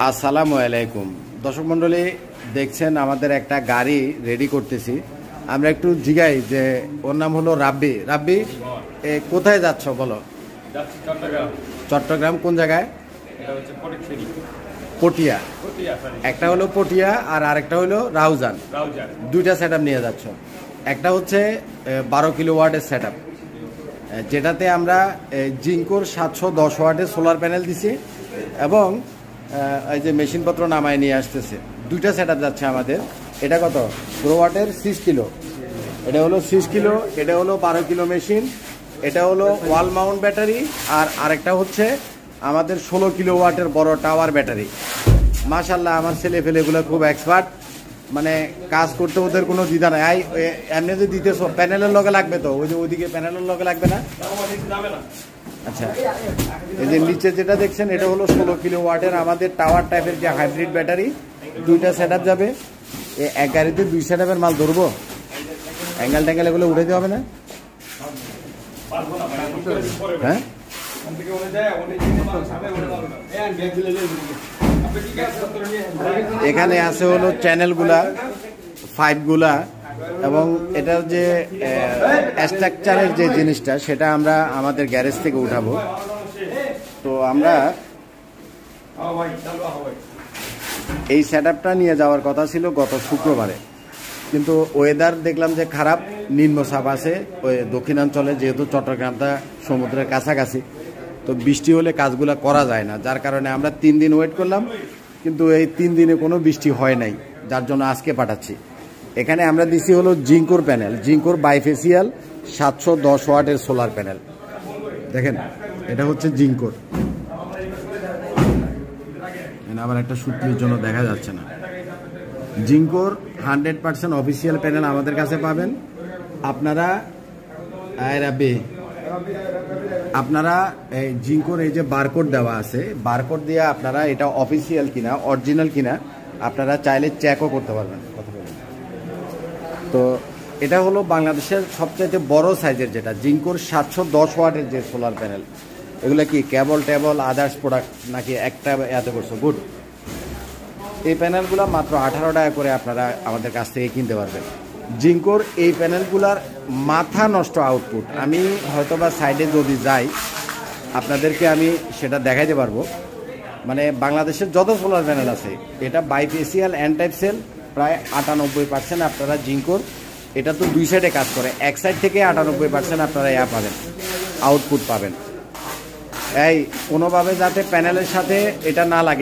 আসসালামু আলাইকুম দর্শক মণ্ডলী, দেখছেন আমাদের একটা গাড়ি রেডি করতেছি। আমরা একটু জিগাই যে ওর নাম হলো রাব্বি। রাব্বি, কোথায় যাচ্ছ বলো? চট্টগ্রাম কোন জায়গায়? পটিয়া। একটা হলো পটিয়া আর আরেকটা হলো রাউজান। দুইটা সেট নিয়ে যাচ্ছ। একটা হচ্ছে 12 কিলোওয়াটের সেট, যেটাতে আমরা জিঙ্কোর 710 ওয়াটের সোলার প্যানেল দিছি এবং এই যে মেশিনপত্র নামায় নিয়ে আসতেছে। দুইটা সেট যাচ্ছে আমাদের। এটা কত? 4 ওয়াটের 6 কিলো। এটা হলো 6 কিলো, এটা হলো 12 কিলো মেশিন। এটা হলো ওয়াল মাউন্ট ব্যাটারি আর আরেকটা হচ্ছে আমাদের 16 কিলো ওয়াটের বড় টাওয়ার ব্যাটারি। মাশাল্লাহ, আমার ছেলে ফেলেগুলো খুব এক্সপার্ট, মানে কাজ করতে ওদের কোনো দ্বিধা নাই। এমনি যে দিতেছ প্যানেলের লগে লাগবে তো, ওই যে ওইদিকে প্যানেলের লগে লাগবে না? আচ্ছা, এই যে নিচে যেটা দেখছেন এটা হলো 16 কিলো ওয়াটের আমাদের টাওয়ার টাইপের যে হাইব্রিড ব্যাটারি। দুইটা সেট যাবে। এক গাড়িতে 2 সেটআপের মাল ধরবো? অ্যাঙ্গেল ট্যাঙ্গেল এগুলো উঠাতে হবে না? হ্যাঁ, এখানে আছে হলো চ্যানেলগুলা, পাইপগুলা এবং এটার যে স্ট্রাকচারের যে জিনিসটা সেটা আমরা আমাদের গ্যারেজ থেকে উঠাবো। তো আমরা এই সেটআপটা নিয়ে যাওয়ার কথা ছিল গত শুক্রবারে, কিন্তু ওয়েদার দেখলাম যে খারাপ, নিম্নচাপ আছে ওই দক্ষিণাঞ্চলে, যেহেতু চট্টগ্রামটা সমুদ্রের কাছাকাছি, তো বৃষ্টি হলে কাজগুলো করা যায় না। যার কারণে আমরা 3 দিন ওয়েট করলাম, কিন্তু এই 3 দিনে কোনো বৃষ্টি হয় নাই, যার জন্য আজকে পাঠাচ্ছি। এখানে আমরা দিছি হলো জিঙ্কোর প্যানেল, জিঙ্কোর বাইফেসিয়াল 710 ওয়াটের সোলার প্যানেল। দেখেন, এটা হচ্ছে জিঙ্কোর। আবার একটা সূত্রের জন্য দেখা যাচ্ছে না। জিঙ্কোর 100% অফিসিয়াল প্যানেল আমাদের কাছে পাবেন। আপনারা এই জিঙ্কোর এই যে বারকোড দেওয়া আছে, বারকোড দিয়ে আপনারা এটা অফিসিয়াল কিনা অরিজিনাল কিনা আপনারা চাইলে চেকও করতে পারবেন। তো এটা হলো বাংলাদেশের সবচাইতে বড় সাইজের যেটা জিঙ্কোর 710 ওয়াটের যে সোলার প্যানেল। এগুলো কি কেবল টেবল আদার্স প্রোডাক্ট নাকি একটা এত করছো? গুড। এই প্যানেলগুলো মাত্র 18 টাকা করে আপনারা আমাদের কাছ থেকে কিনতে পারবেন। জিঙ্কোর এই প্যানেলগুলার মাথা নষ্ট আউটপুট, আমি হয়তোবা সাইডে যদি যাই আপনাদেরকে আমি সেটা দেখাইতে পারবো। মানে বাংলাদেশের যত সোলার প্যানেল আছে, এটা বাইফেসিয়াল এন টাইপ সেল প্রায় 98% আপনারা জিঙ্কোর, এটা তো 2 সাইডে কাজ করে, এক সাইড থেকে 98% আপনারা পাবেন, আউটপুট পাবেন। এই কোনোভাবে যাতে প্যানেলের সাথে এটা না লাগে।